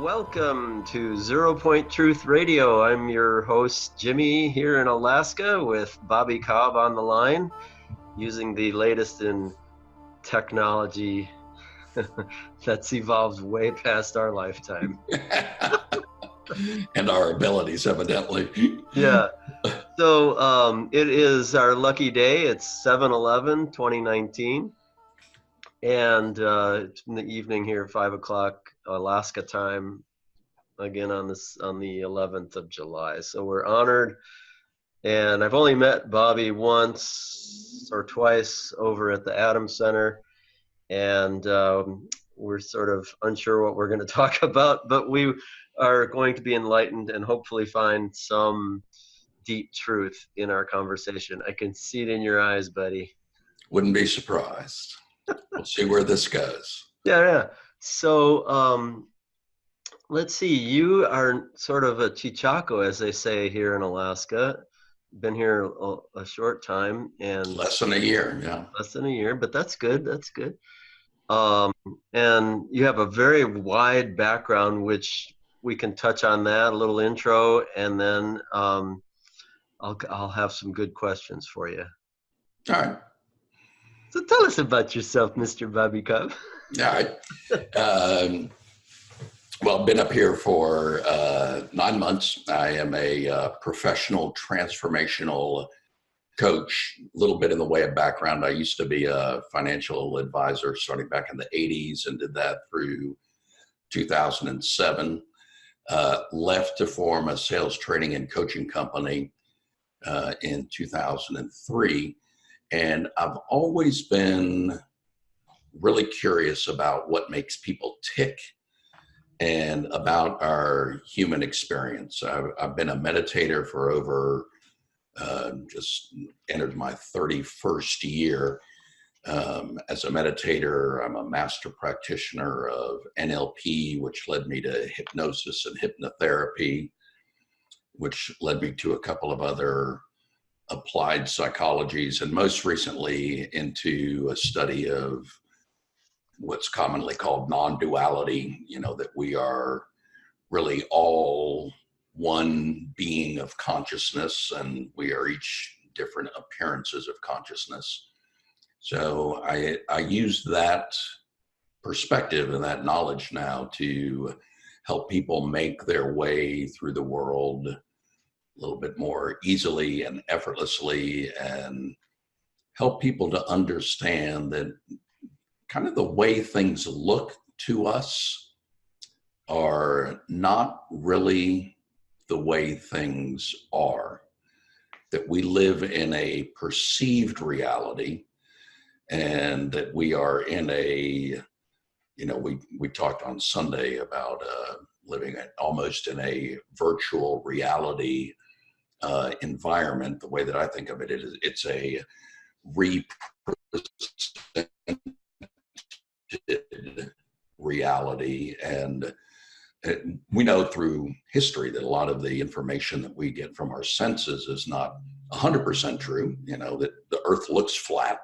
Welcome to Zero Point Truth Radio. I'm your host, Jimmy, here in Alaska with Bobby Cobb on the line, using the latest in technology that's evolved way past our lifetime. And our abilities, evidently. Yeah. So it is our lucky day. It's 7/11/2019. And it's in the evening here, 5 o'clock Alaska time, again on the 11th of July. So we're honored. And I've only met Bobby once or twice over at the Adams Center. And we're sort of unsure what we're going to talk about, but we are going to be enlightened and hopefully find some deep truth in our conversation. I can see it in your eyes, buddy. Wouldn't be surprised. We'll see where this goes. Yeah. So let's see. You are sort of a chichaco, as they say here in Alaska. Been here a short time, and Less than a year, yeah. Less than a year, but that's good. That's good. And you have a very wide background, which we can touch on that, a little intro, and then I'll have some good questions for you. All right. So tell us about yourself, Mr. Bobby Cobb. All right. Well, I've been up here for 9 months. I am a professional transformational coach. A little bit in the way of background. I used to be a financial advisor starting back in the 80s and did that through 2007. Left to form a sales training and coaching company in 2003. And I've always been really curious about what makes people tick and about our human experience. I've been a meditator for over, just entered my 31st year. As a meditator, I'm a master practitioner of NLP, which led me to hypnosis and hypnotherapy, which led me to a couple of other applied psychologies, and most recently into a study of what's commonly called non-duality, that we are really all one being of consciousness and we are each different appearances of consciousness. So I use that perspective and that knowledge now to help people make their way through the world a little bit more easily and effortlessly, and help people to understand that kind of the way things look to us are not really the way things are, that we live in a perceived reality, and that we are in a, we talked on Sunday about living almost in a virtual reality environment. The way that I think of it is it's a represented reality. And we know through history that a lot of the information that we get from our senses is not 100% true. That the earth looks flat,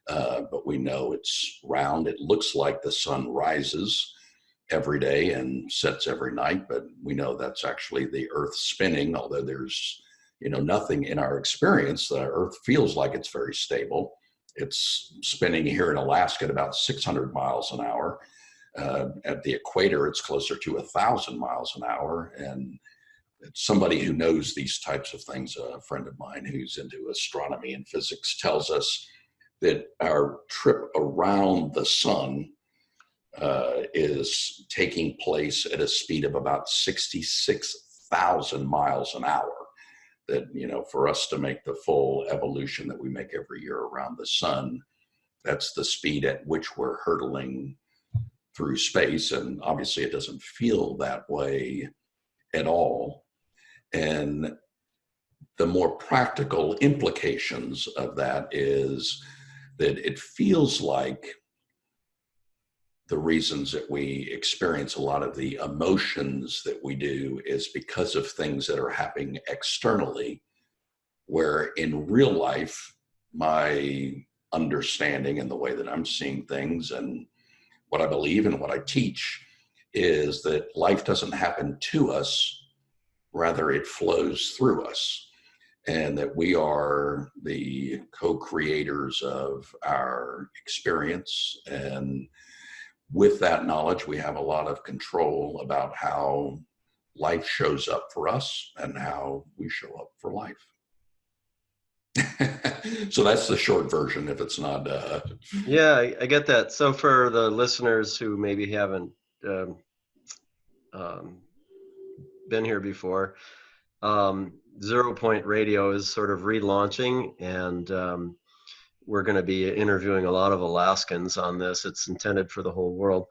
but we know it's round. It looks like the sun rises every day and sets every night, but we know that's actually the earth spinning, although there's nothing in our experience. The earth feels like it's very stable. It's spinning here in Alaska at about 600 miles an hour. At the equator, it's closer to 1,000 miles an hour. And somebody who knows these types of things, a friend of mine who's into astronomy and physics, tells us that our trip around the sun is taking place at a speed of about 66,000 miles an hour. That, for us to make the full evolution that we make every year around the sun, that's the speed at which we're hurtling through space. And obviously it doesn't feel that way at all. And the more practical implications of that is that it feels like the reasons that we experience a lot of the emotions that we do is because of things that are happening externally, where in real life, my understanding and the way that I'm seeing things and what I believe and what I teach is that life doesn't happen to us, rather it flows through us, and that we are the co-creators of our experience. And with that knowledge, we have a lot of control about how life shows up for us and how we show up for life. So that's the short version, if it's not Yeah, I get that. So for the listeners who maybe haven't um, um, been here before, 0 Point Radio is sort of relaunching, and we're going to be interviewing a lot of Alaskans on this. It's intended for the whole world.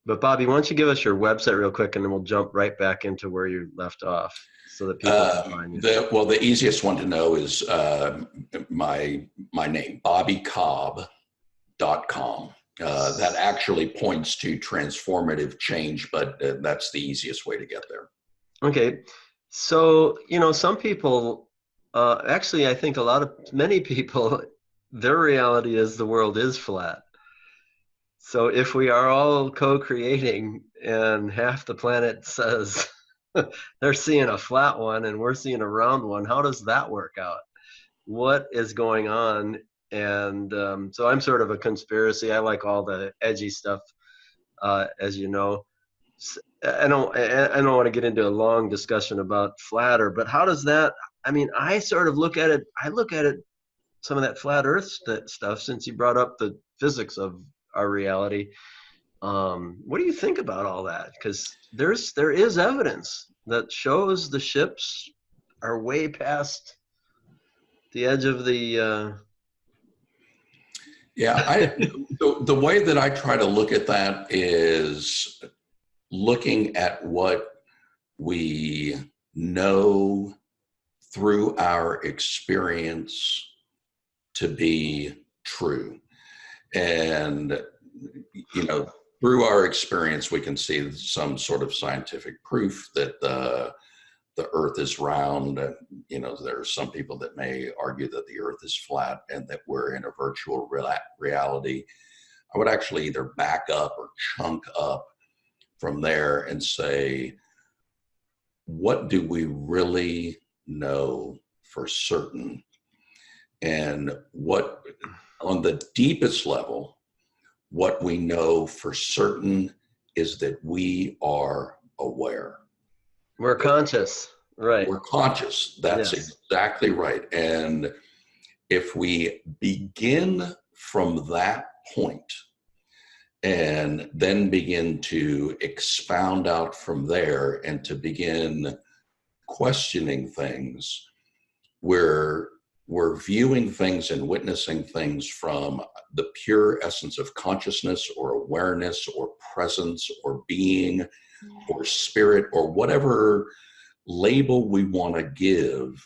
But Bobby, why don't you give us your website real quick, and then we'll jump right back into where you left off so that people can find you. The easiest one to know is my name, BobbyCobb.com. That actually points to transformative change, but that's the easiest way to get there. Okay. So, some people, actually, I think many people, their reality is the world is flat. So if we are all co-creating and half the planet says they're seeing a flat one and we're seeing a round one, how does that work out? What is going on? And so I'm sort of a conspiracy. I like all the edgy stuff, as you know. I don't want to get into a long discussion about flat Earth, but how does that? I mean, I sort of look at it. I look at it, some of that flat Earth stuff, since you brought up the physics of our reality. What do you think about all that? Because there is evidence that shows the ships are way past the edge of the. Yeah, the way that I try to look at that is looking at what we know through our experience to be true. And, through our experience, we can see some sort of scientific proof that the earth is round. There are some people that may argue that the earth is flat and that we're in a virtual reality. I would actually either back up or chunk up from there and say, what do we really know for certain? And what, on the deepest level, what we know for certain is that we are aware. We're conscious, right? We're conscious. That's Yes. exactly right. And if we begin from that point and then begin to expound out from there and to begin questioning things, we're viewing things and witnessing things from the pure essence of consciousness or awareness or presence or being or spirit or whatever label we want to give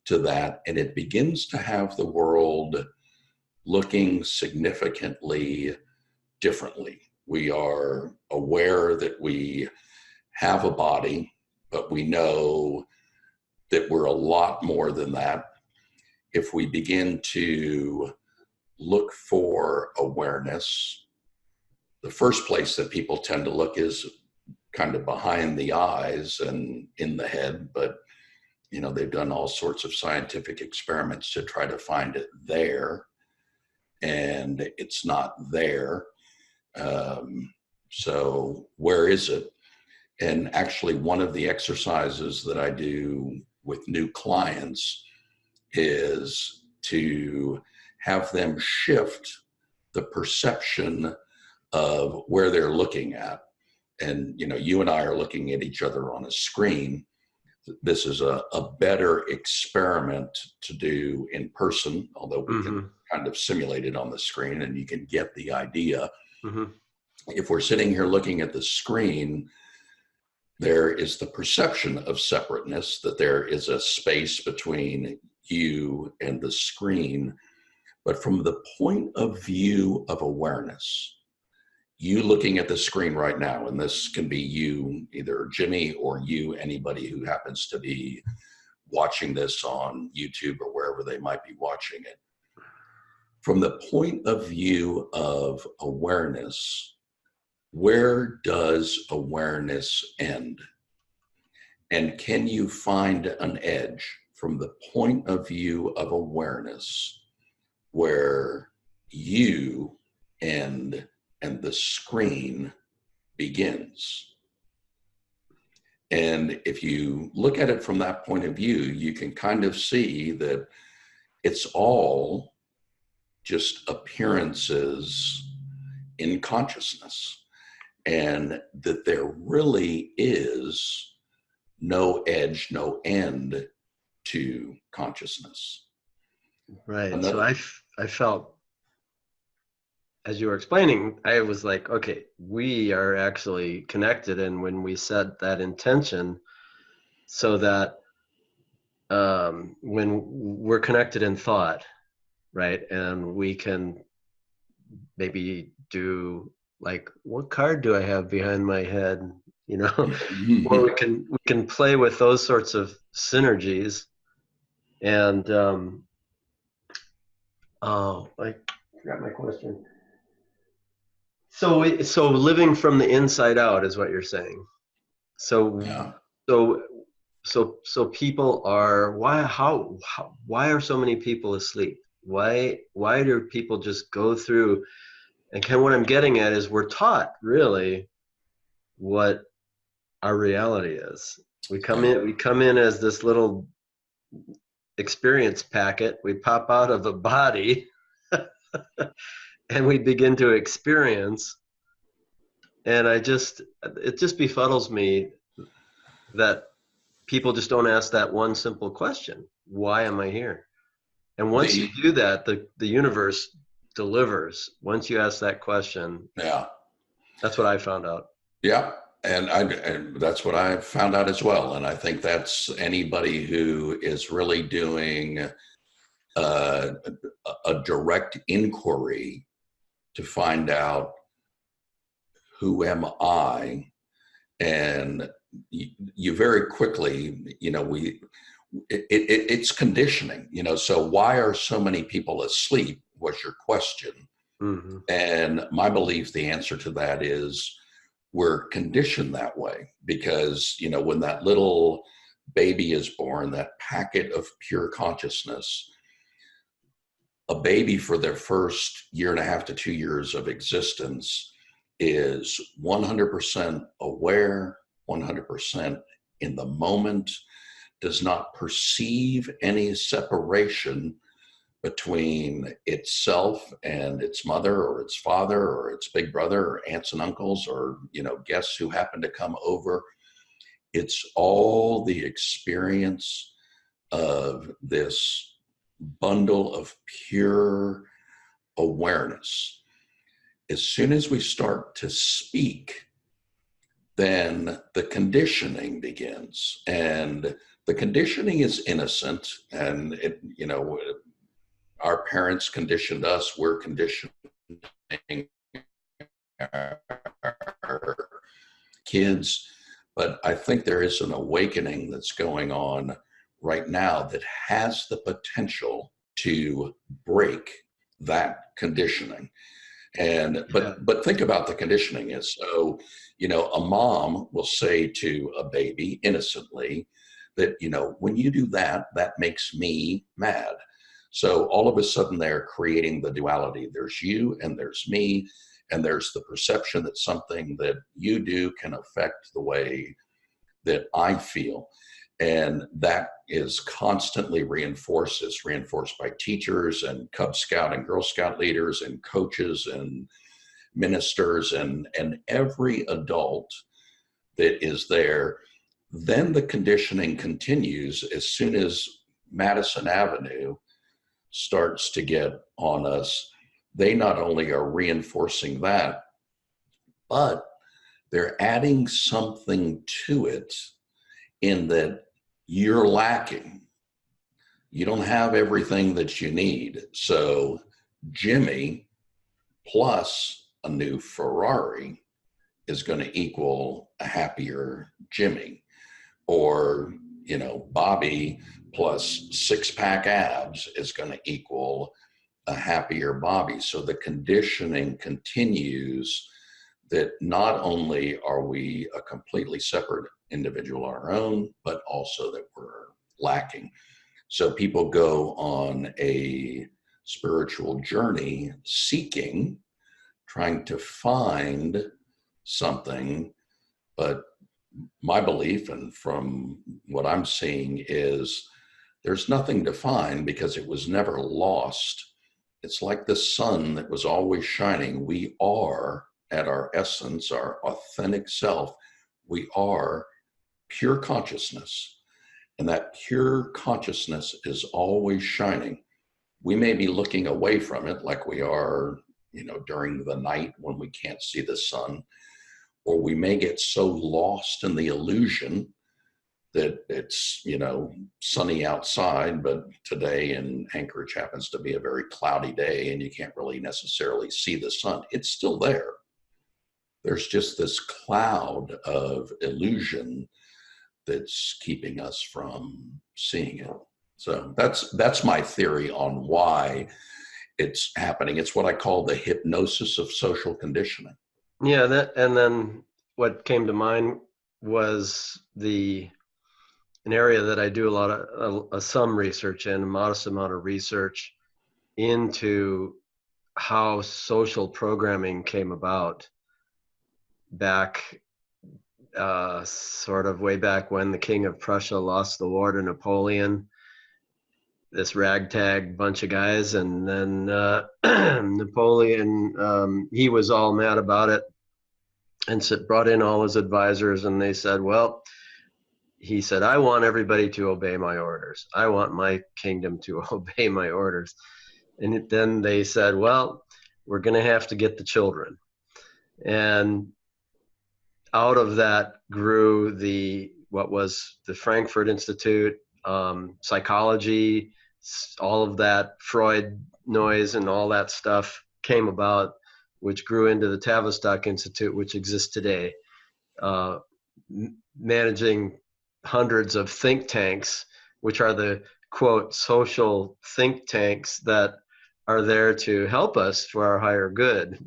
to that. And it begins to have the world looking significantly differently. We are aware that we have a body, but we know that we're a lot more than that. If we begin to look for awareness, the first place that people tend to look is kind of behind the eyes and in the head, but they've done all sorts of scientific experiments to try to find it there, and it's not there. So where is it? And actually, one of the exercises that I do with new clients is to have them shift the perception of where they're looking at. And, you and I are looking at each other on a screen. This is a better experiment to do in person, although we can kind of simulate it on the screen and you can get the idea. If we're sitting here looking at the screen, there is the perception of separateness, that there is a space between you and the screen. But from the point of view of awareness, you looking at the screen right now, and this can be you, either Jimmy or you, anybody who happens to be watching this on YouTube or wherever they might be watching it. From the point of view of awareness, where does awareness end? And can you find an edge from the point of view of awareness where you end and the screen begins? And if you look at it from that point of view, you can kind of see that it's all just appearances in consciousness, and that there really is no edge, no end to consciousness. Right. So Another, I felt, as you were explaining, I was like, okay, we are actually connected. And when we set that intention, so that when we're connected in thought, right, and we can maybe do like, what card do I have behind my head, you know, or we can play with those sorts of synergies. And oh, I forgot my question. So living from the inside out is what you're saying. So yeah, so so people are, why are so many people asleep? Why do people just go through, and what I'm getting at is we're taught really what our reality is. yeah. We come in as this little experience packet. We pop out of a body and we begin to experience. And it just befuddles me that people just don't ask that one simple question: why am I here? And once you The do that, the universe delivers. Once you ask that question, yeah, that's what I found out. yeah. And that's what I found out as well. And I think that's anybody who is really doing uh, a direct inquiry to find out, who am I? And you very quickly, it's conditioning, so why are so many people asleep was your question. Mm-hmm. And my belief, the answer to that is we're conditioned that way because, when that little baby is born, that packet of pure consciousness, a baby for their first year and a half to 2 years of existence is 100% aware, 100% in the moment, does not perceive any separation between itself and its mother or its father or its big brother or aunts and uncles or, guests who happen to come over. It's all the experience of this bundle of pure awareness. As soon as we start to speak, then the conditioning begins. And the conditioning is innocent. And, our parents conditioned us, we're conditioning our kids. But I think there is an awakening that's going on right now that has the potential to break that conditioning. And but think about the conditioning is, so a mom will say to a baby innocently that, when you do that, that makes me mad. So all of a sudden they're creating the duality. There's you and there's me, and there's the perception that something that you do can affect the way that I feel. And that is constantly reinforced. It's reinforced by teachers and Cub Scout and Girl Scout leaders and coaches and ministers and every adult that is there. Then the conditioning continues as soon as Madison Avenue starts to get on us. They not only are reinforcing that, but they're adding something to it in that you're lacking. You don't have everything that you need. So Jimmy plus a new Ferrari is going to equal a happier Jimmy. Or, Bobby plus six-pack abs is going to equal a happier Bobby. So the conditioning continues that not only are we a completely separate individual on our own, but also that we're lacking. So people go on a spiritual journey seeking, trying to find something. But my belief, and from what I'm seeing, is there's nothing to find because it was never lost. It's like the sun that was always shining. We are, at our essence, our authentic self, we are pure consciousness. And that pure consciousness is always shining. We may be looking away from it like we are, during the night when we can't see the sun, or we may get so lost in the illusion that it's, sunny outside, but today in Anchorage happens to be a very cloudy day and you can't really necessarily see the sun. It's still there. There's just this cloud of illusion that's keeping us from seeing it. So that's my theory on why it's happening. It's what I call the hypnosis of social conditioning. Yeah, and then what came to mind was an area that I do a lot of some research in, a modest amount of research into how social programming came about back, sort of way back when the King of Prussia lost the war to Napoleon, this ragtag bunch of guys, and then Napoleon, he was all mad about it and brought in all his advisors, and they said, well, he said, I want everybody to obey my orders. I want my kingdom to obey my orders. And then they said, well, we're going to have to get the children. And out of that grew what was the Frankfurt Institute, psychology, all of that Freud noise and all that stuff came about, which grew into the Tavistock Institute, which exists today, managing hundreds of think tanks, which are the quote social think tanks that are there to help us for our higher good.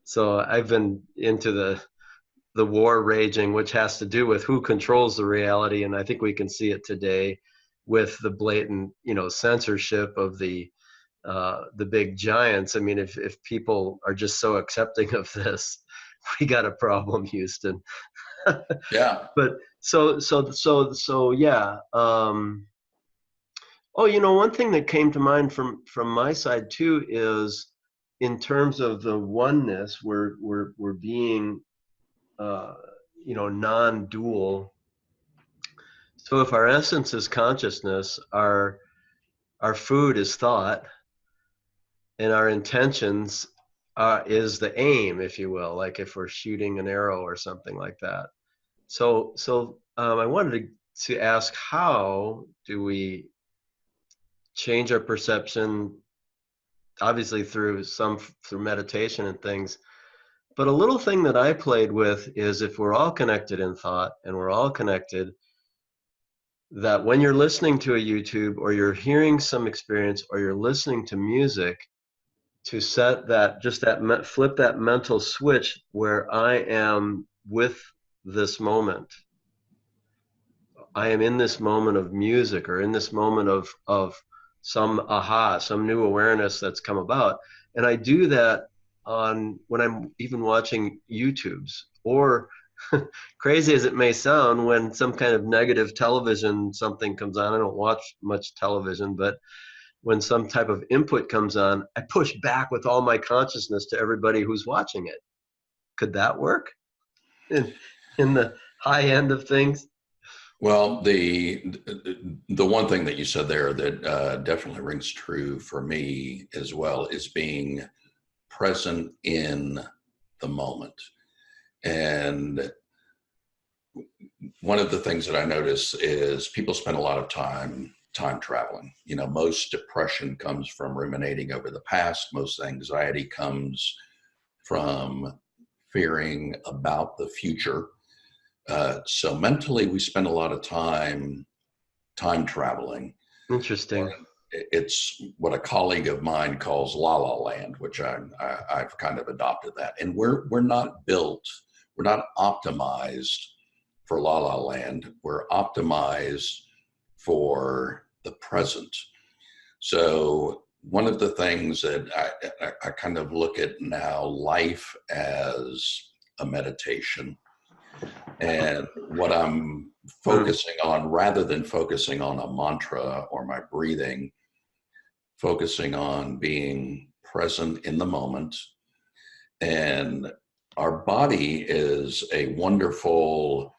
So I've been into the war raging, which has to do with who controls the reality, and I think we can see it today with the blatant, censorship of the big giants. I mean, if people are just so accepting of this, we got a problem, Houston. Yeah. But so yeah. One thing that came to mind from my side too is in terms of the oneness, we're being non-dual. So if our essence is consciousness, our food is thought, and our intentions is the aim, if you will, like if we're shooting an arrow or something like that. So I wanted to ask, how do we change our perception, obviously through meditation and things, but a little thing that I played with is if we're all connected in thought and we're all connected, that when you're listening to a YouTube or you're hearing some experience or you're listening to music, to set flip that mental switch where I am with this moment. I am in this moment of music or in this moment of some new awareness that's come about. And I do that when I'm even watching YouTubes, or crazy as it may sound, when some kind of negative television something comes on. I don't watch much television, but when some type of input comes on, I push back with all my consciousness to everybody who's watching it. Could that work in the high end of things? Well, the one thing that you said there that definitely rings true for me as well is being present in the moment. And one of the things that I notice is people spend a lot of time traveling. Most depression comes from ruminating over the past. Most anxiety comes from fearing about the future. So mentally, we spend a lot of time traveling. Interesting. it's what a colleague of mine calls la la land, which I've kind of adopted that. And we're not built, we're not optimized for la la land. We're optimized for the present. So one of the things that I kind of look at now, life as a meditation. And what I'm focusing on, rather than focusing on a mantra or my breathing, focusing on being present in the moment. And our body is a wonderful,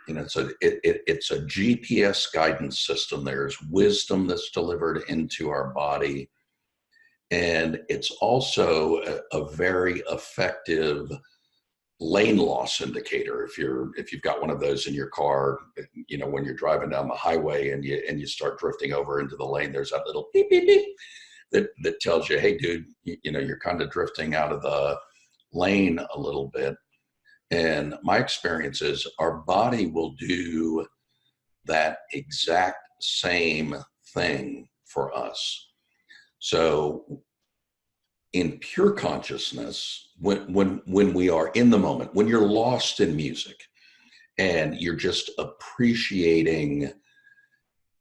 it's a GPS guidance system. There's wisdom that's delivered into our body. And it's also a very effective lane loss indicator. If you've got one of those in your car, when you're driving down the highway and you start drifting over into the lane, there's that little beep beep beep that tells you, hey dude, you're kind of drifting out of the lane a little bit. And my experience is our body will do that exact same thing for us. So in pure consciousness, when we are in the moment, when you're lost in music and you're just appreciating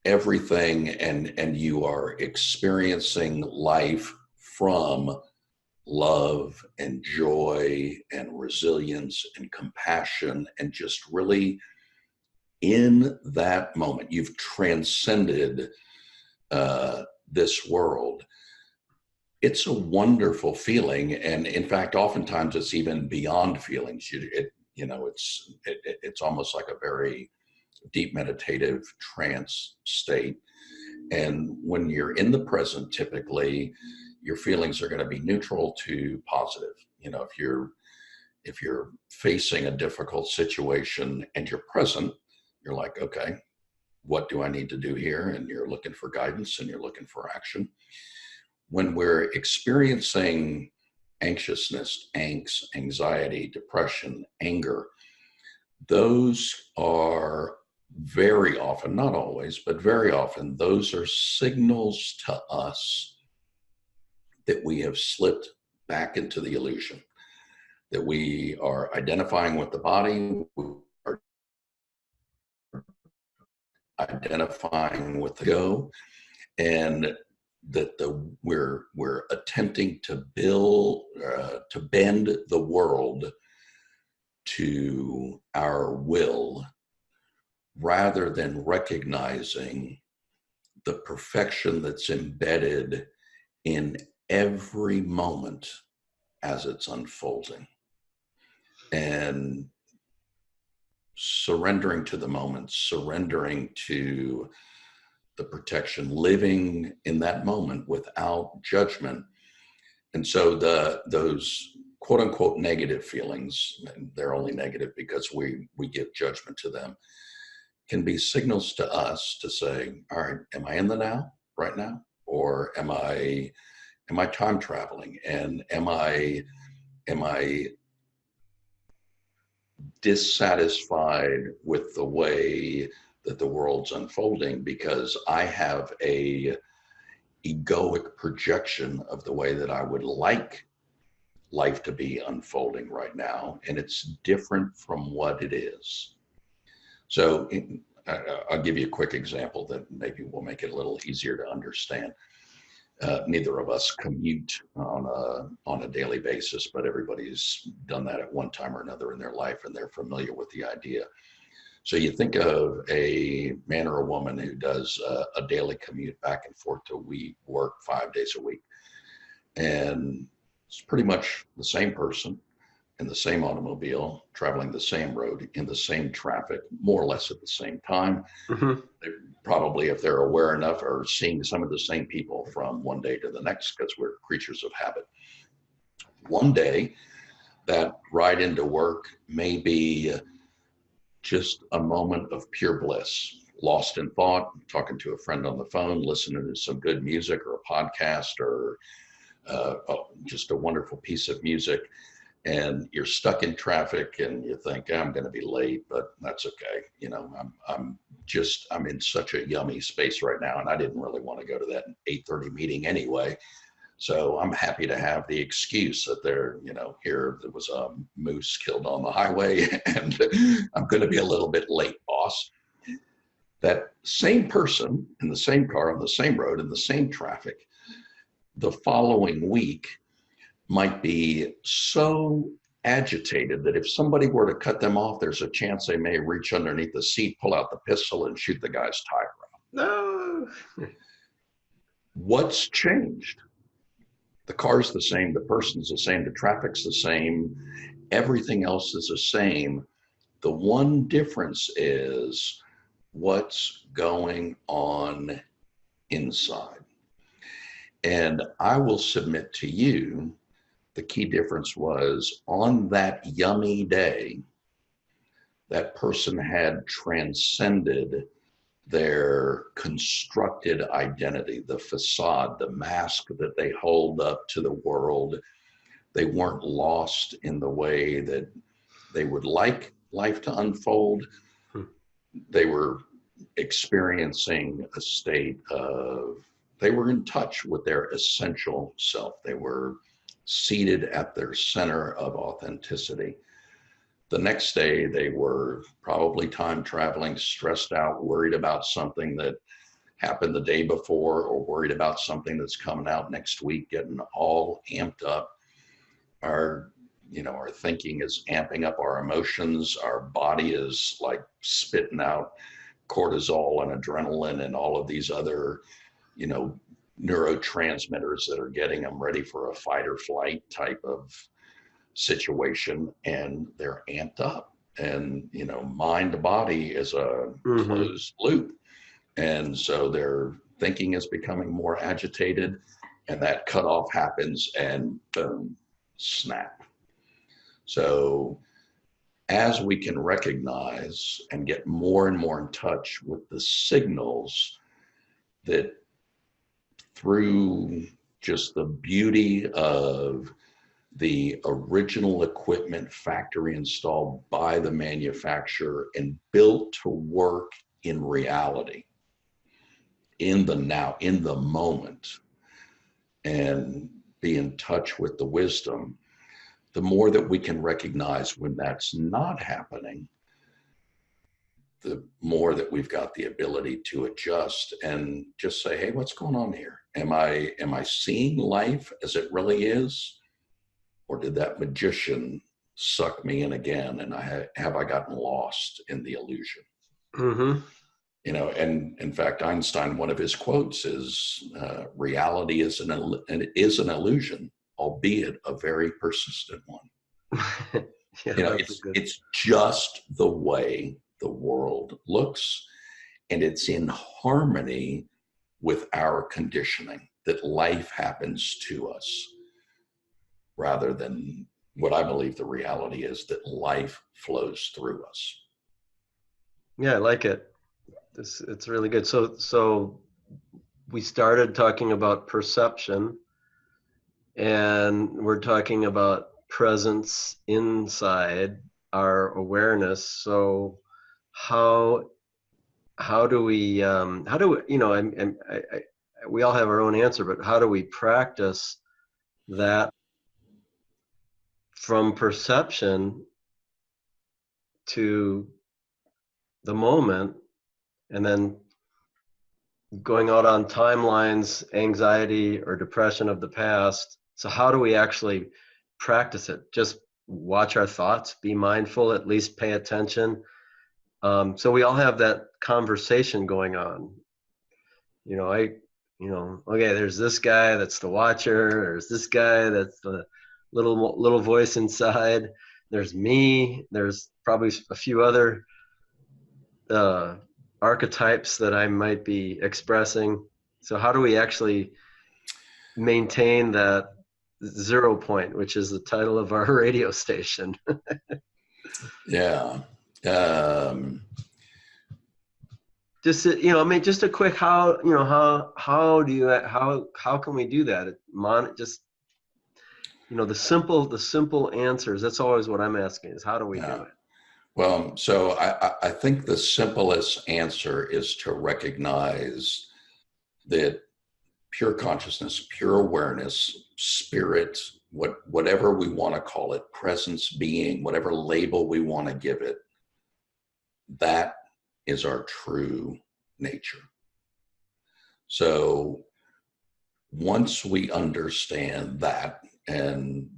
everything and you are experiencing life from love and joy and resilience and compassion, and just really in that moment, you've transcended this world. It's a wonderful feeling, and in fact, oftentimes it's even beyond feelings. It's almost like a very deep meditative trance state. And when you're in the present, typically your feelings are going to be neutral to positive. If you're facing a difficult situation and you're present, you're like, okay, what do I need to do here? And you're looking for guidance and you're looking for action. When we're experiencing anxiousness, angst, anxiety, depression, anger, those are very often, not always, but very often, those are signals to us that we have slipped back into the illusion, that we are identifying with the body, we are identifying with the ego, and that we're attempting to bend the world to our will, rather than recognizing the perfection that's embedded in every moment as it's unfolding, and surrendering to the moment, surrendering to the protection, living in that moment without judgment. And so those quote unquote negative feelings, and they're only negative because we give judgment to them, can be signals to us to say, all right, am I in the now, right now? Or am I time traveling? And am I dissatisfied with the way that the world's unfolding because I have a egoic projection of the way that I would like life to be unfolding right now, and it's different from what it is. So I'll give you a quick example that maybe will make it a little easier to understand. Neither of us commute on a daily basis, but everybody's done that at one time or another in their life, and they're familiar with the idea. So you think of a man or a woman who does a daily commute back and forth to work 5 days a week. And it's pretty much the same person in the same automobile, traveling the same road in the same traffic, more or less at the same time. Mm-hmm. They probably, if they're aware enough, are seeing some of the same people from one day to the next, because we're creatures of habit. One day, that ride into work may be just a moment of pure bliss, lost in thought, talking to a friend on the phone, listening to some good music or a podcast or just a wonderful piece of music. and you're stuck in traffic and you think, I'm going to be late, but that's okay. You know, I'm in such a yummy space right now, and I didn't really want to go to that 8:30 meeting anyway. So I'm happy to have the excuse that here there was a moose killed on the highway and I'm going to be a little bit late, boss. That same person in the same car on the same road in the same traffic the following week might be so agitated that if somebody were to cut them off, there's a chance they may reach underneath the seat, pull out the pistol, and shoot the guy's tire out. No. What's changed? The car's the same, the person's the same, the traffic's the same, everything else is the same. The one difference is what's going on inside. And I will submit to you, the key difference was on that yummy day, that person had transcended their constructed identity, the facade, the mask that they hold up to the world. They weren't lost in the way that they would like life to unfold. They were experiencing a state of, they were in touch with their essential self. They were seated at their center of authenticity. The next day, they were probably time traveling, stressed out, worried about something that happened the day before, or worried about something that's coming out next week, getting all amped up. Our thinking is amping up our emotions. Our body is like spitting out cortisol and adrenaline and all of these other, neurotransmitters that are getting them ready for a fight or flight type of situation, and they're amped up. And mind body is a closed loop, and so their thinking is becoming more agitated, and that cutoff happens, and boom, snap. So as we can recognize and get more and more in touch with the signals that, through just the beauty of the original equipment factory installed by the manufacturer and built to work in reality, in the now, in the moment, and be in touch with the wisdom, the more that we can recognize when that's not happening, the more that we've got the ability to adjust and just say, hey, what's going on here? Am I seeing life as it really is? Or did that magician suck me in again? And have I gotten lost in the illusion? Mm-hmm. And in fact, Einstein, one of his quotes is, reality is an illusion, albeit a very persistent one. Yeah, it's just the way the world looks, and it's in harmony with our conditioning that life happens to us, rather than what I believe the reality is, that life flows through us. Yeah, I like it. It's really good. So we started talking about perception, and we're talking about presence inside our awareness. So how do we we all have our own answer, but how do we practice that from perception to the moment, and then going out on timelines, anxiety or depression of the past? So how do we actually practice it? Just watch our thoughts, be mindful, at least pay attention. So we all have that conversation going on. Okay, there's this guy that's the watcher. There's this guy that's the little voice inside. There's me. There's probably a few other archetypes that I might be expressing. So how do we actually maintain that 0 point, which is the title of our radio station? Yeah. Just a quick how can we do that? Just The simple answers. That's always what I'm asking is how do we do Yeah. it? Well, so I think the simplest answer is to recognize that pure consciousness, pure awareness, spirit, whatever we want to call it, presence, being, whatever label we want to give it, that is our true nature. So once we understand that, and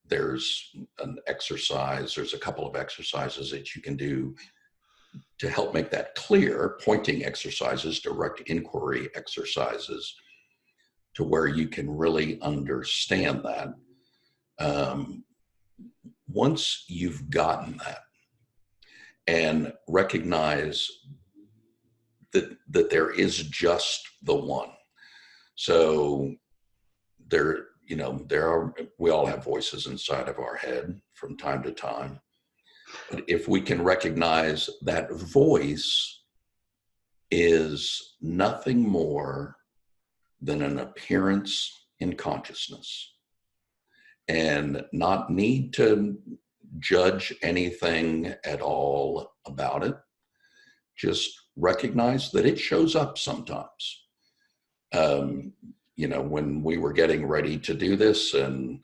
there's there's a couple of exercises that you can do to help make that clear, pointing exercises, direct inquiry exercises, to where you can really understand that. Um, Once you've gotten that and recognize that there is just the one. So we all have voices inside of our head from time to time. But if we can recognize that voice is nothing more than an appearance in consciousness, and not need to judge anything at all about it, just recognize that it shows up sometimes. Um, when we were getting ready to do this, and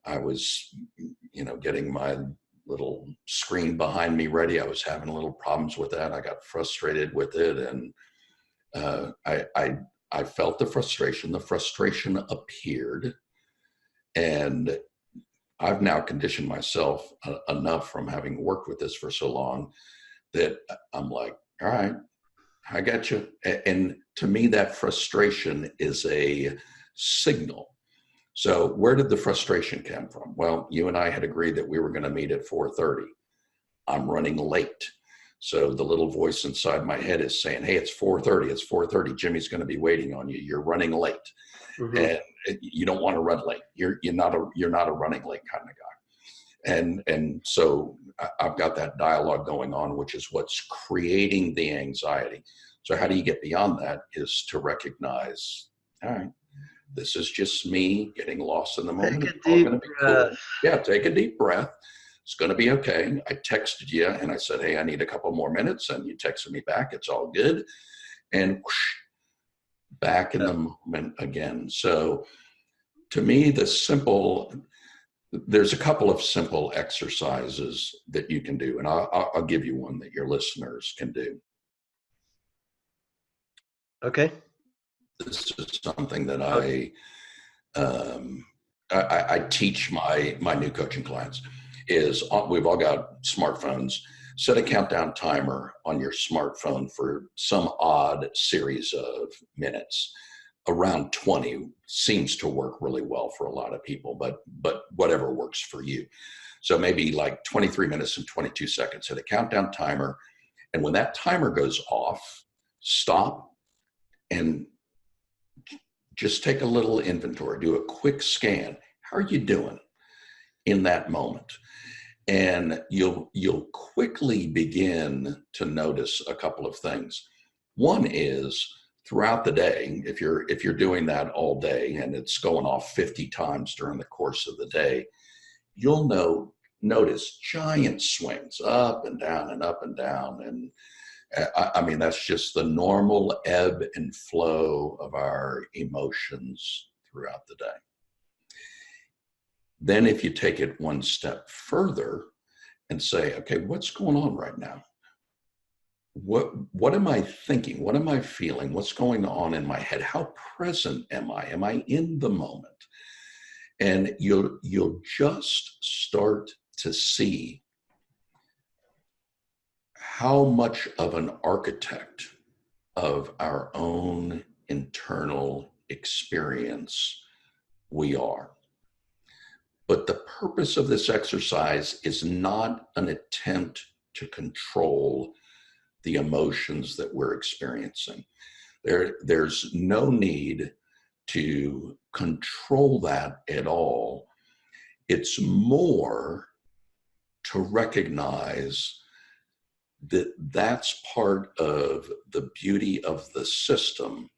I was, getting my little screen behind me ready, I was having a little problems with that. I got frustrated with it, and I felt the frustration. The frustration appeared, and I've now conditioned myself enough from having worked with this for so long that I'm like, all right, I got you. And to me, that frustration is a signal. So where did the frustration come from? Well, you and I had agreed that we were going to meet at 4:30. I'm running late. So the little voice inside my head is saying, hey, it's 4:30. It's 4:30. Jimmy's going to be waiting on you. You're running late. Mm-hmm. And you don't want to run late. You're not a running late kind of guy. And so I've got that dialogue going on, which is what's creating the anxiety. So how do you get beyond that is to recognize, all right, this is just me getting lost in the moment. Take It's a all deep going to be breath. cool. Yeah, take a deep breath. It's going to be okay. I texted you and I said, hey, I need a couple more minutes. And you texted me back. It's all good. And whoosh, back in Yeah. the moment again. So to me, there's a couple of simple exercises that you can do. And I'll give you one that your listeners can do. Okay. This is something that Oh, um, I teach my new coaching clients is we've all got smartphones. Set a countdown timer on your smartphone for some odd series of minutes. Around 20 seems to work really well for a lot of people, but whatever works for you. So maybe like 23 minutes and 22 seconds. Set a countdown timer, and when that timer goes off, stop and just take a little inventory, do a quick scan. How are you doing in that moment? And you'll quickly begin to notice a couple of things. One is throughout the day, if you're doing that all day and it's going off 50 times during the course of the day, you'll notice giant swings up and down and up and down. And I mean, that's just the normal ebb and flow of our emotions throughout the day. Then if you take it one step further and say, okay, what's going on right now? What am I thinking? What am I feeling? What's going on in my head? How present am I? Am I in the moment? And you'll just start to see how much of an architect of our own internal experience we are. But the purpose of this exercise is not an attempt to control the emotions that we're experiencing. There's no need to control that at all. It's more to recognize that that's part of the beauty of the system,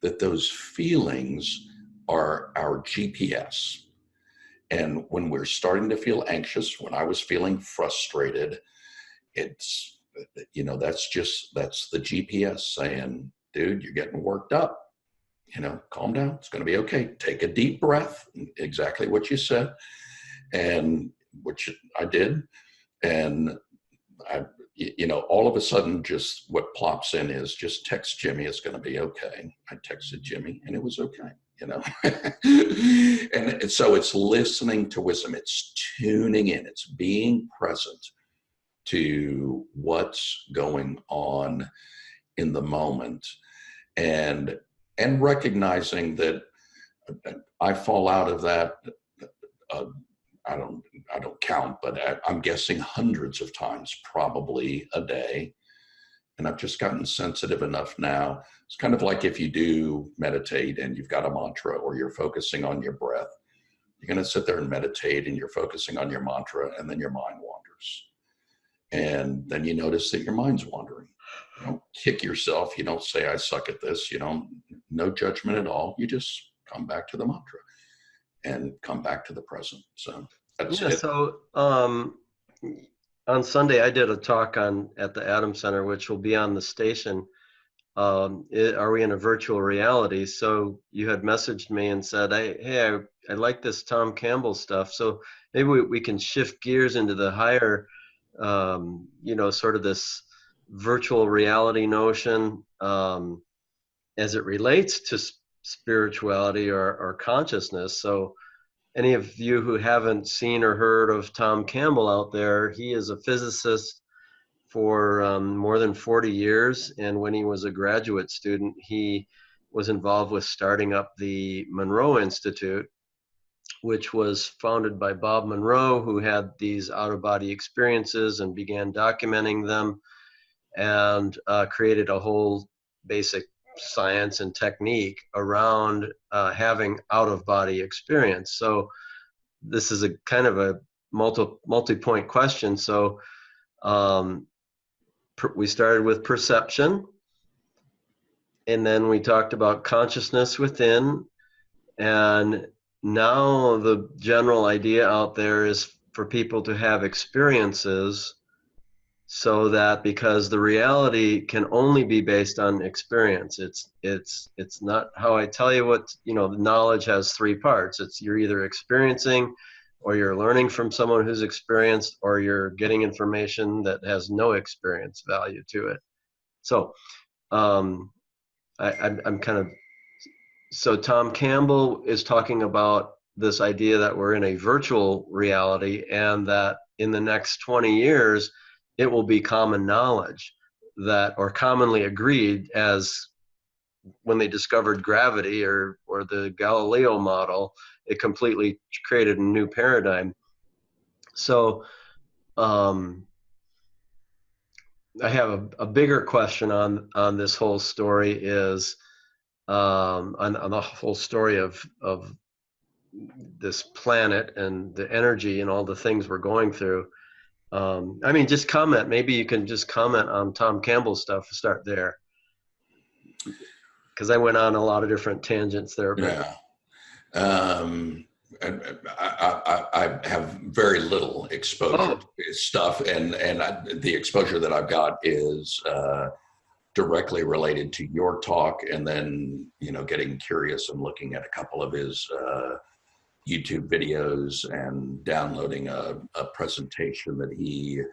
that those feelings are our GPS. And when we're starting to feel anxious, when I was feeling frustrated, it's, that's the GPS saying, dude, you're getting worked up. Calm down. It's going to be okay. Take a deep breath. Exactly what you said. And which I did. And all of a sudden, just what plops in is just text Jimmy. It's going to be okay. I texted Jimmy and it was okay. And so it's listening to wisdom. It's tuning in. It's being present to what's going on in the moment, and recognizing that I fall out of that. I don't count, but I'm guessing hundreds of times, probably a day. And I've just gotten sensitive enough now. It's kind of like if you do meditate and you've got a mantra or you're focusing on your breath, you're going to sit there and meditate and you're focusing on your mantra, and then your mind wanders. And then you notice that your mind's wandering. You don't kick yourself. You don't say, I suck at this. No judgment at all. You just come back to the mantra and come back to the present. So that's it. So on Sunday, I did a talk at the Adam Center, which will be on the station. Are we in a virtual reality? So you had messaged me and said, I like this Tom Campbell stuff. So maybe we can shift gears into the higher, sort of this virtual reality notion as it relates to spirituality or consciousness. So any of you who haven't seen or heard of Tom Campbell out there, he is a physicist for more than 40 years. And when he was a graduate student, he was involved with starting up the Monroe Institute, which was founded by Bob Monroe, who had these out-of-body experiences and began documenting them, and created a whole basic science and technique around having out-of-body experience. So this is a kind of a multi-point question. So we started with perception, and then we talked about consciousness within, and now the general idea out there is for people to have experiences, so that, because the reality can only be based on experience. It's not how I tell you what, knowledge has three parts. It's you're either experiencing, or you're learning from someone who's experienced, or you're getting information that has no experience value to it. So I'm kind of, so Tom Campbell is talking about this idea that we're in a virtual reality, and that in the next 20 years, it will be common knowledge that, or commonly agreed, as when they discovered gravity or the Galileo model, it completely created a new paradigm. So I have a bigger question on this whole story is on the whole story of this planet and the energy and all the things we're going through. Just comment. Maybe you can just comment on Tom Campbell's stuff. Start there, because I went on a lot of different tangents there. But. Yeah. I have very little exposure to his stuff, and the exposure that I've got is directly related to your talk, and then getting curious and looking at a couple of his YouTube videos and downloading a presentation that he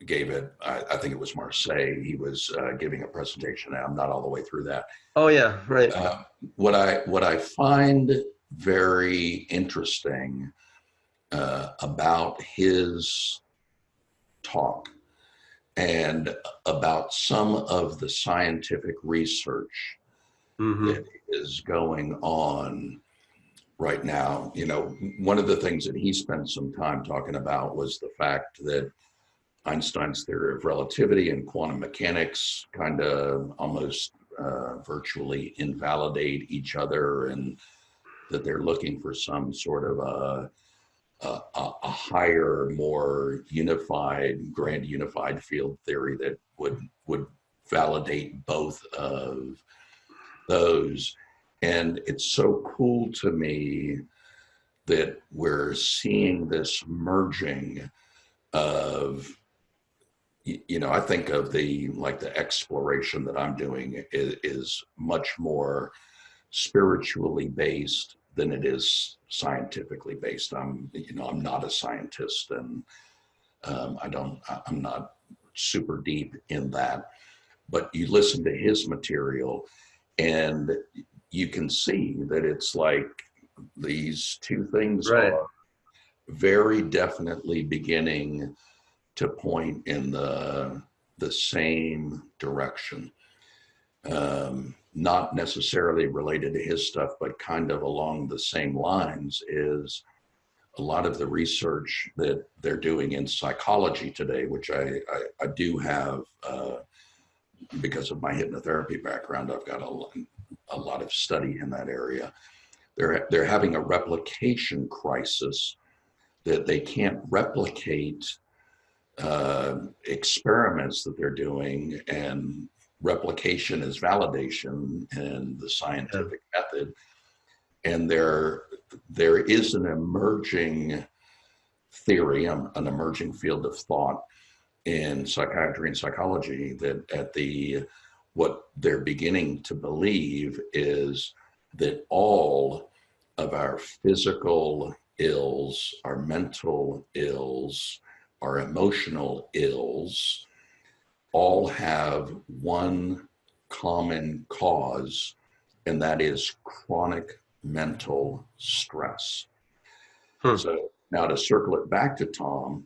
gave it. I think it was Marseille. He was giving a presentation, and I'm not all the way through that. Oh yeah, right. What I find very interesting about his talk and about some of the scientific research that is going on right now. One of the things that he spent some time talking about was the fact that Einstein's theory of relativity and quantum mechanics kind of almost virtually invalidate each other, and that they're looking for some sort of a higher, more unified, grand unified field theory that would validate both of those. And it's so cool to me that we're seeing this merging of, I think of the exploration that I'm doing is much more spiritually based than it is scientifically based. I'm not a scientist, and I'm not super deep in that, but you listen to his material and you can see that it's like these two things Right. are very definitely beginning to point in the same direction. Not necessarily related to his stuff, but kind of along the same lines is a lot of the research that they're doing in psychology today, which I do have, because of my hypnotherapy background. I've got a lot of study in that area. They're having a replication crisis, that they can't replicate experiments that they're doing, and replication is validation in the Yeah. scientific method. And there is an emerging theory, an emerging field of thought in psychiatry and psychology, that what they're beginning to believe is that all of our physical ills, our mental ills, our emotional ills, all have one common cause, and that is chronic mental stress. Hmm. So now, to circle it back to Tom,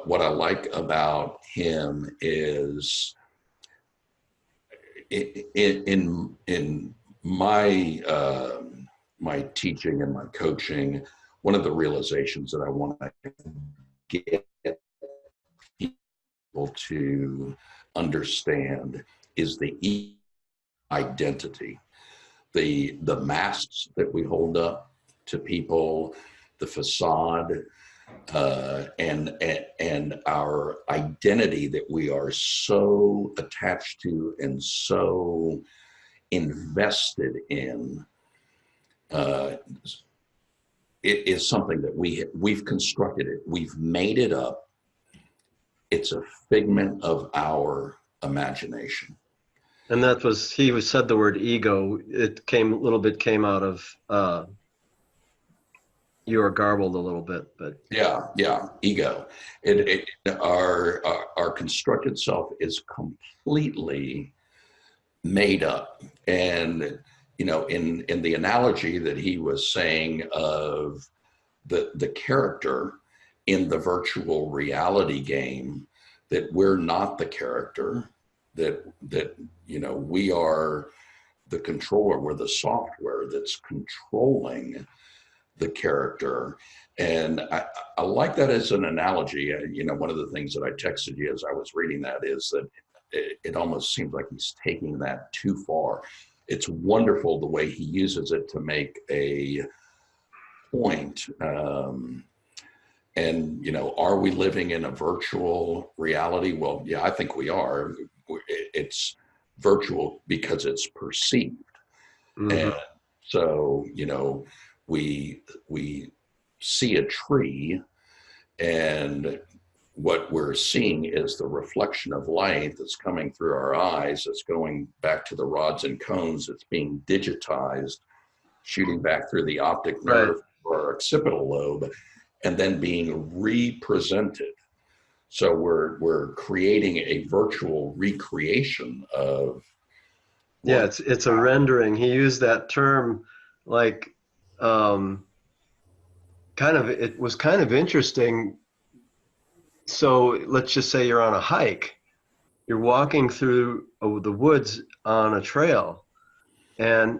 what I like about him is, in my my teaching and my coaching, one of the realizations that I want to get people to understand is the identity, the masks that we hold up to people, the facade, and our identity that we are so attached to and so invested in. It is something that we've constructed it. We've made it up. It's a figment of our imagination. And that was, he was said the word ego. It came a little bit, came out of, you were garbled a little bit, but Yeah, ego. Our constructed self is completely made up. And in the analogy that he was saying of the character in the virtual reality game, that we're not the character, that we are the controller, we're the software that's controlling the character. And I like that as an analogy. One of the things that I texted you as I was reading that is that it almost seems like he's taking that too far. It's wonderful the way he uses it to make a point. And are we living in a virtual reality? Well, yeah, I think we are. It's virtual because it's perceived. mhm. And so, we see a tree, and what we're seeing is the reflection of light that's coming through our eyes. It's going back to the rods and cones. It's being digitized, shooting back through the optic Right. nerve or our occipital lobe, and then being represented. So we're creating a virtual recreation of Yeah, what. it's a rendering. He used that term, like, um, it was kind of interesting. So let's just say you're on a hike, you're walking through the woods on a trail, and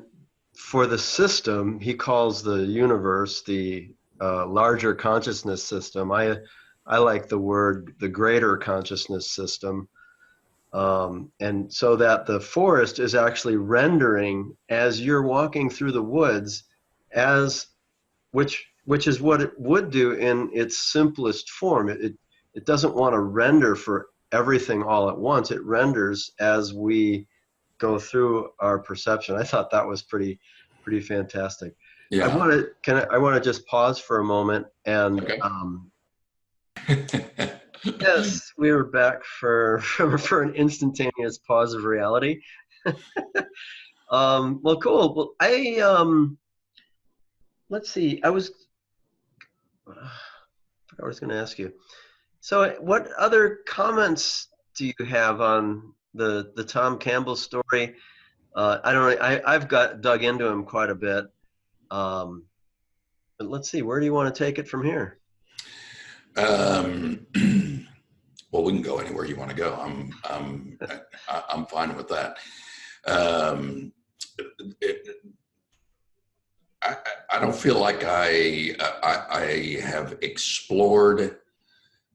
for the system, he calls the universe the larger consciousness system. I like the word the greater consciousness system. And so that the forest is actually rendering as you're walking through the woods, as which is what it would do in its simplest form. It doesn't want to render for everything all at once. It renders as we go through our perception. I thought that was pretty fantastic. Yeah. I want to just pause for a moment and Okay. yes, we were back for for an instantaneous pause of reality. Well, cool. Well, let's see. I forgot what I was going to ask you. So, what other comments do you have on the Tom Campbell story? I don't know. I've got dug into him quite a bit. Um, but let's see. Where do you want to take it from here? um, well, we can go anywhere you want to go. I'm fine with that. Um, it, I don't feel like I have explored.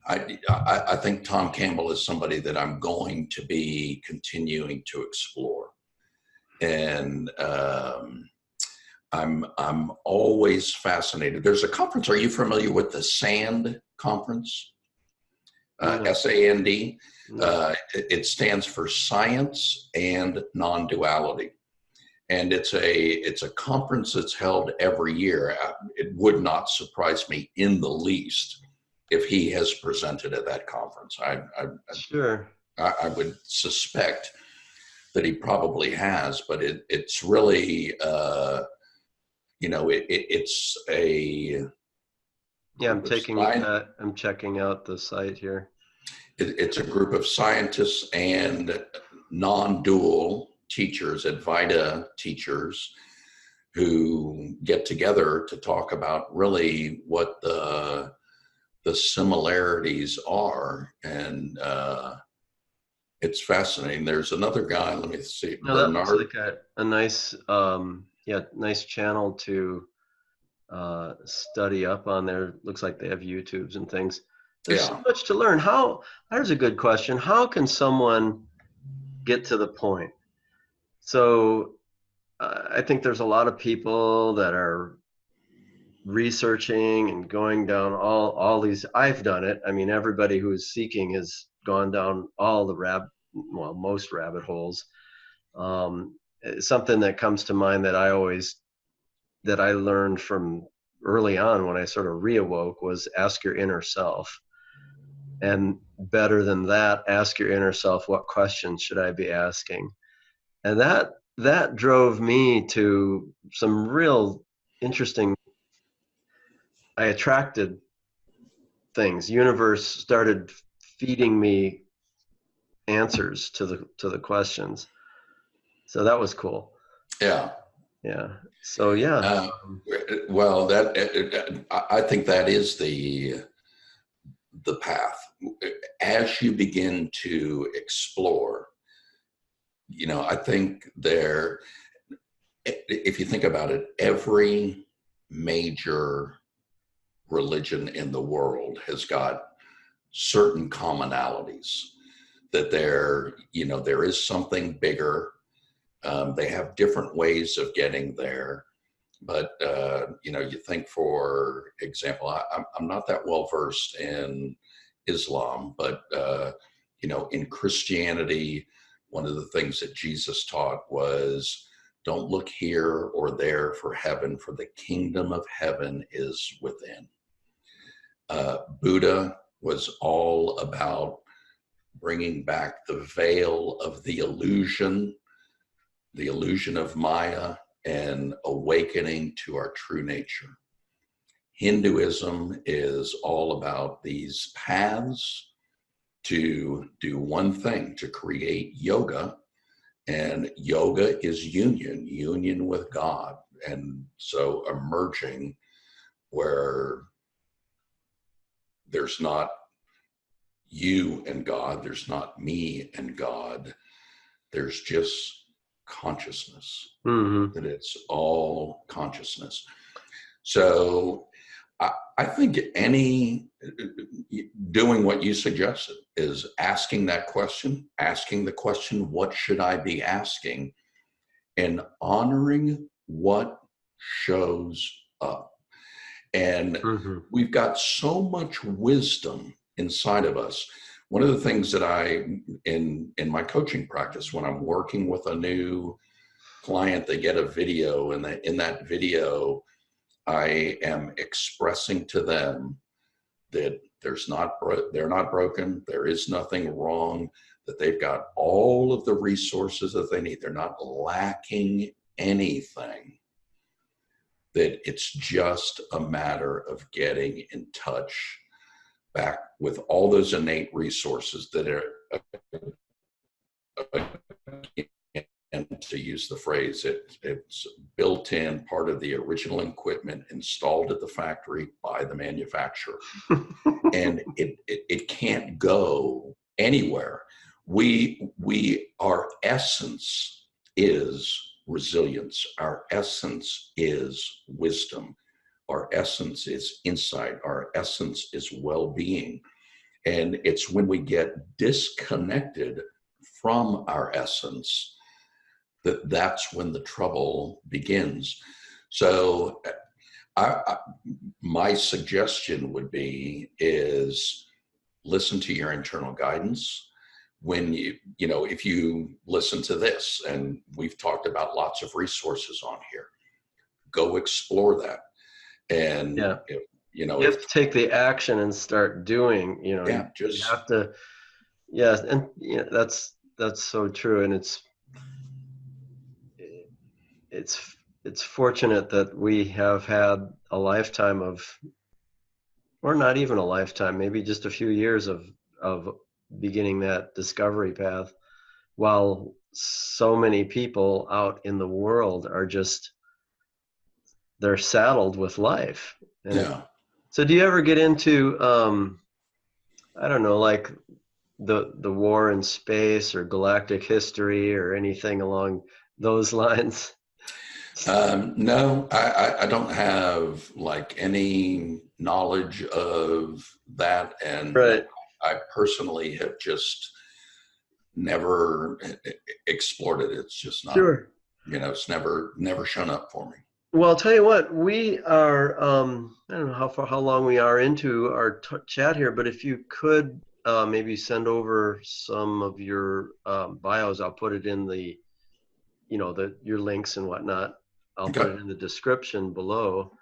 I think Tom Campbell is somebody that I'm going to be continuing to explore, and I'm always fascinated. There's a conference. Are you familiar with the SAND conference? No, SAND. no. It stands for Science and Non-Duality, and it's a conference that's held every year. It would not surprise me in the least if he has presented at that conference. Sure. I would suspect that he probably has, but it's really it's a Yeah, group of science. I'm checking out the site here. It's a group of scientists and non-dual teachers, Advaita teachers, who get together to talk about really what the similarities are, and it's fascinating. There's another guy. Let me see, No, that looks Bernard. like a nice nice channel to study up on there. Looks like they have YouTubes and things. There's so Yeah, much to learn. There's a good question. How can someone get to the point? So I think there's a lot of people that are researching and going down all these. I've done it. I mean, everybody who is seeking has gone down all the most rabbit holes. Something that comes to mind that I learned from early on when I sort of reawoke was ask your inner self. And better than that, ask your inner self, what questions should I be asking? And that drove me to some real interesting. I attracted things. Universe started feeding me answers to the questions. So that was cool. yeah. Yeah. So yeah. Uh, well, I think that is the path. As you begin to explore, I think if you think about it, every major religion in the world has got certain commonalities, that there is something bigger. They have different ways of getting there. But you think, for example, I'm not that well versed in Islam, but in Christianity, one of the things that Jesus taught was, don't look here or there for heaven, for the kingdom of heaven is within. Buddha was all about bringing back the veil of the illusion of Maya, and awakening to our true nature. Hinduism is all about these paths to do one thing, to create yoga. And yoga is union with God. And so emerging where there's not you and God, there's not me and God, there's just consciousness, Mm-hmm. that it's all consciousness. So I think doing what you suggested is asking the question, what should I be asking? And honoring what shows up. And Mm-hmm. we've got so much wisdom inside of us. One of the things that in my coaching practice, when I'm working with a new client, they get a video, and in that video, I am expressing to them that they're not broken, there is nothing wrong, that they've got all of the resources that they need. They're not lacking anything, that it's just a matter of getting in touch back with all those innate resources that are, and to use the phrase, it's built in, part of the original equipment installed at the factory by the manufacturer. And it can't go anywhere. Our essence is resilience. Our essence is wisdom. Our essence is insight. Our essence is well-being. And it's when we get disconnected from our essence that's when the trouble begins. So my suggestion would be is listen to your internal guidance. When if you listen to this, and we've talked about lots of resources on here, go explore that. And Yeah. if, you have to take the action and start doing, you have to, yes. And that's so true. And it's fortunate that we have had a lifetime of, or not even a lifetime, maybe just a few years of beginning that discovery path, while so many people out in the world are just, they're saddled with life. And so do you ever get into I don't know, like the war in space or galactic history or anything along those lines? No, I don't have like any knowledge of that. And Right. I personally have just never explored it. It's just not, Sure. it's never shown up for me. Well, I'll tell you what, we are, I don't know how long we are into our chat here, but if you could maybe send over some of your bios, I'll put it in the, your links and whatnot. I'll put it in the description below.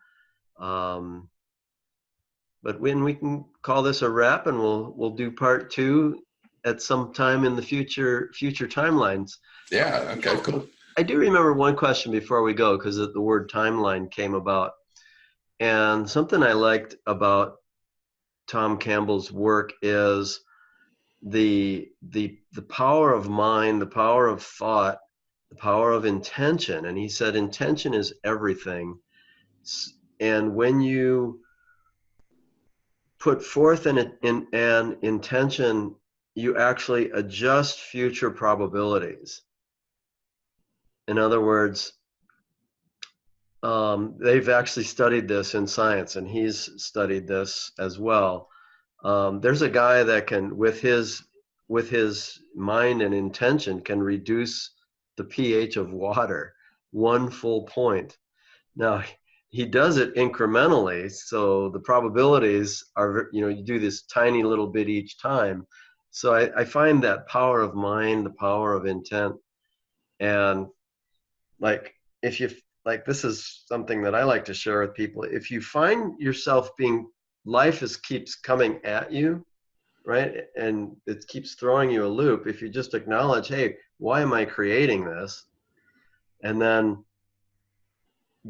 But when we can call this a wrap, and we'll do part 2 at some time in the future timelines. Yeah. Okay. Cool. I do remember one question before we go, because the word timeline came about, and something I liked about Tom Campbell's work is the power of mind, the power of thought, the power of intention. And he said intention is everything. And when you put forth an intention, you actually adjust future probabilities. In other words, they've actually studied this in science, and he's studied this as well. There's a guy that can, with his mind and intention, can reduce the pH of water 1 full point. Now, he does it incrementally, so the probabilities are, you do this tiny little bit each time. So I find that power of mind, the power of intent, and like, if you, like, this is something that I like to share with people. If you find yourself life keeps coming at you, right, and it keeps throwing you a loop, if you just acknowledge, hey, why am I creating this? And then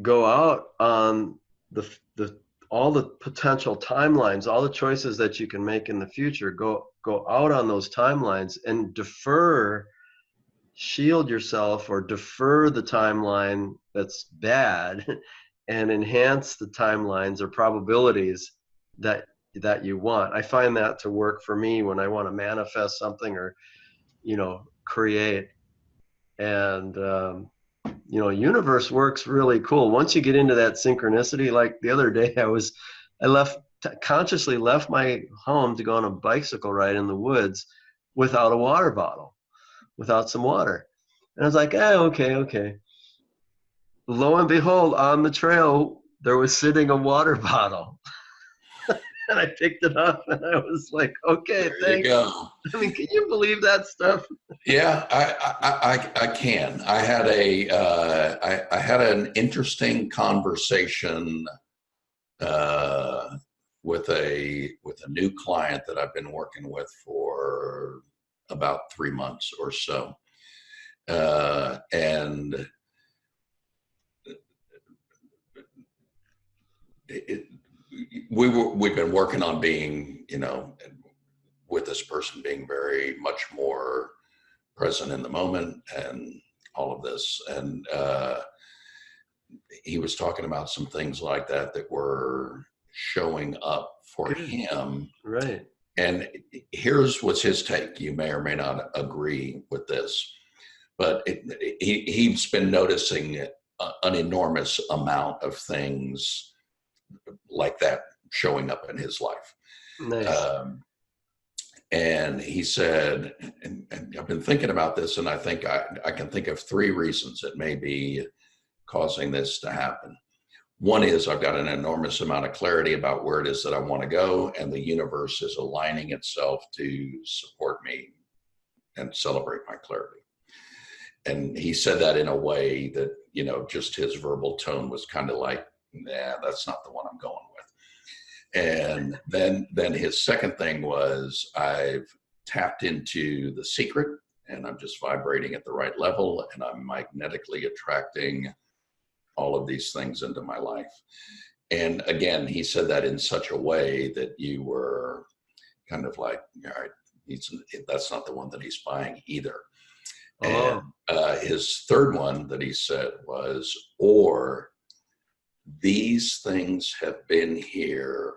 go out on the all the potential timelines, all the choices that you can make in the future, go out on those timelines and shield yourself or defer the timeline that's bad and enhance the timelines or probabilities that you want. I find that to work for me when I want to manifest something or create. And universe works really cool once you get into that synchronicity. Like the other day, consciously left my home to go on a bicycle ride in the woods without a water bottle, without some water. And I was like, okay. Lo and behold, on the trail, there was sitting a water bottle. and I picked it up, and I was like, okay, There you thanks. go. I mean, can you believe that stuff? Yeah, I can. I had an interesting conversation with a new client that I've been working with for about 3 months or so, and it, we've been working on being, with this person being very much more present in the moment and all of this. And he was talking about some things like that that were showing up for Good. him. Right. And here's what's his take. You may or may not agree with this, but he's been noticing an enormous amount of things like that showing up in his life. Nice. And he said, and I've been thinking about this, and I think I can think of 3 reasons that may be causing this to happen. One is I've got an enormous amount of clarity about where it is that I want to go, and the universe is aligning itself to support me and celebrate my clarity. And he said that in a way that, just his verbal tone was kind of like, nah, that's not the one I'm going with. And then his second thing was I've tapped into the secret, and I'm just vibrating at the right level, and I'm magnetically attracting all of these things into my life. And again, he said that in such a way that you were kind of like, all right, that's not the one that he's buying either. Oh. And his third one that he said was, or these things have been here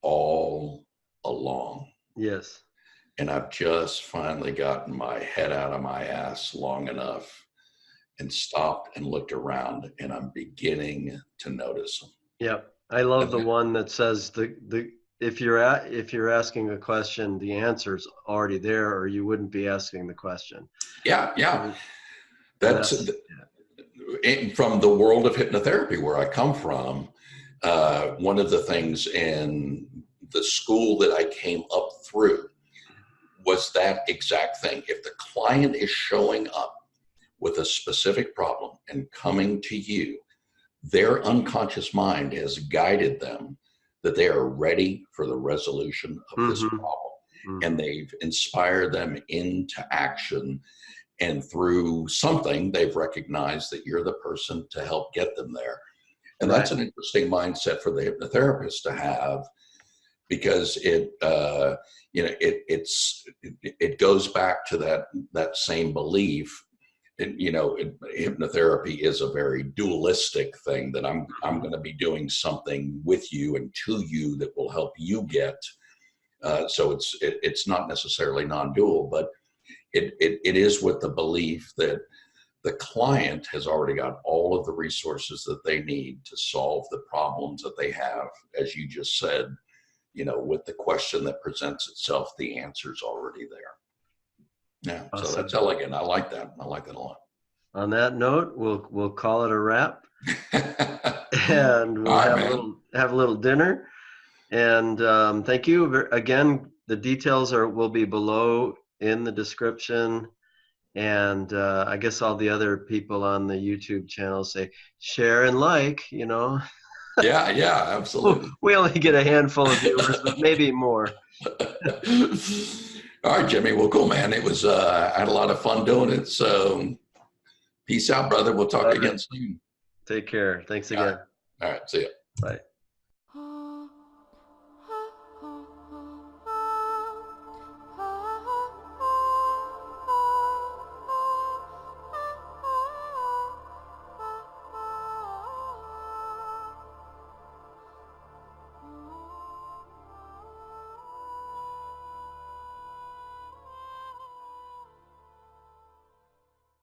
all along. Yes. And I've just finally gotten my head out of my ass long enough and stopped and looked around, and I'm beginning to notice them. Yep. I love the one that says if you're asking a question, the answer's already there, or you wouldn't be asking the question. Yeah. That's from the world of hypnotherapy where I come from. One of the things in the school that I came up through was that exact thing. If the client is showing up with a specific problem and coming to you, their unconscious mind has guided them that they are ready for the resolution of this problem. Mm-hmm. And they've inspired them into action. And through something, they've recognized that you're the person to help get them there. And that's an interesting mindset for the hypnotherapist to have, because it goes back to that same belief. And, hypnotherapy is a very dualistic thing, that I'm going to be doing something with you and to you that will help you get. So it's not necessarily non-dual, but it is with the belief that the client has already got all of the resources that they need to solve the problems that they have. As you just said, with the question that presents itself, the answer's already there. Yeah, awesome. So that's elegant. I like that. I like that a lot. On that note, we'll call it a wrap, and we'll have a little dinner. And thank you again. The details will be below in the description. And I guess all the other people on the YouTube channel say share and like, Yeah, absolutely. We only get a handful of viewers, but maybe more. All right, Jimmy. Well, cool, man. It was, I had a lot of fun doing it. So peace out, brother. We'll talk again soon. Take care. Thanks again. All right. See ya. Bye.